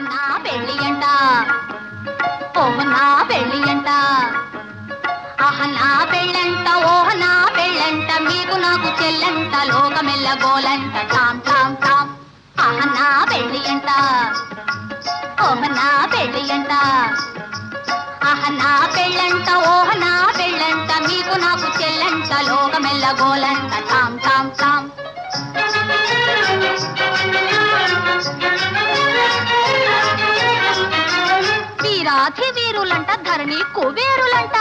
నా పెళ్ళి అంట ఓహ్ నా పెళ్ళి అంట ఆహ నా పెళ్ళంట ఓహ నా పెళ్ళంట మీకు నాకు చెల్లంట లోకమెల్ల గోలంట టామ్ టామ్ టామ్ ఆహ నా పెళ్ళి అంట ఓహ నా పెళ్ళి అంట ఆహ నా పెళ్ళంట ఓహ నా పెళ్ళంట మీకు నాకు చెల్లంట లోకమెల్ల గోలంట టామ్ టామ్ టామ్ వీరాధి వీరులంట ధరణి కుబేరులంట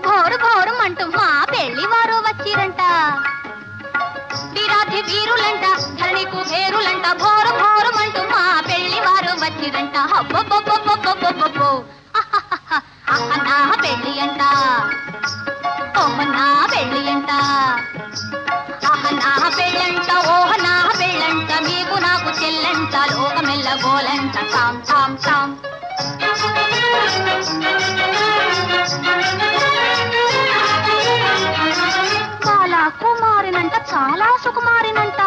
ఘోరు ఘోరుమంటూ మా పెళ్లి వారు వచ్చిరంట వీరాధి వీరులంట ధరణి కుబేరులంట ఘోరు ఘోరుమంటూ మా పెళ్లి వారు వచ్చిరంట హబ్బబ్బబ్బబ్బబ్బబ్బబ్బో నా పెళ్లి అంట ఓహ నా పెళ్లి అంట ఆహ నా పెళ్ళంట ఓహ నా పెళ్ళంట మీకు నాకు చెల్లంట లోకమెల్ల గోలంట టామ్ టామ్ టామ్ బాలా కుమారినంట చాలా సుకుమారినంట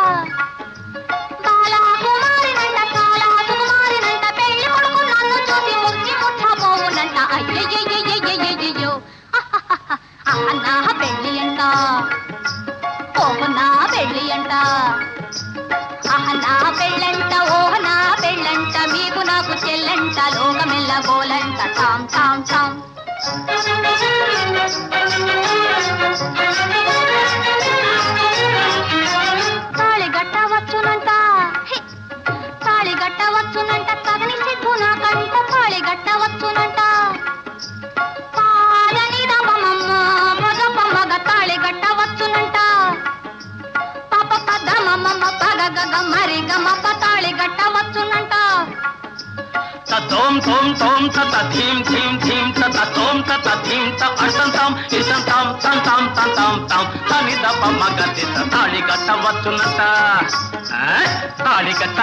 బాలా కుమారినంట చాలా సుకుమారినంట పెళ్లి కొడుకు నన్ను చూసి ముచ్చి ముట్టబోవునంట అయ్యయ్యయ్యయ్యయ్యయ్యో నా పెళ్లి అంట ఓహ నా పెళ్ళి అంట ఆహ నా పెళ్ళంట ఓహ నా పెళ్ళంట మీకు నాకు చెల్లంట లోకమెల్ల గోలంట టామ్ టామ్ టామ్ తాళి గట్టవచ్చునంట తాళి గట్టవచ్చునంట తగని సిగ్గు నాకంట తాళి గట్టవచ్చునంట పాలని రమమమ్మ మగ మగ తాళి గట్టవచ్చునంట పాప పద మమ్మ పగ గగ మరి గమ తాళి గట్టవచ్చునంట తోం తోం తోం తత థీం థీం థీం తత తోం తత థీం త అర్తంతాం ఇసంతాం తంతాం తంతాం తాం తని దప మగ తాళి గట్టవచ్చునంట తాళి గట్ట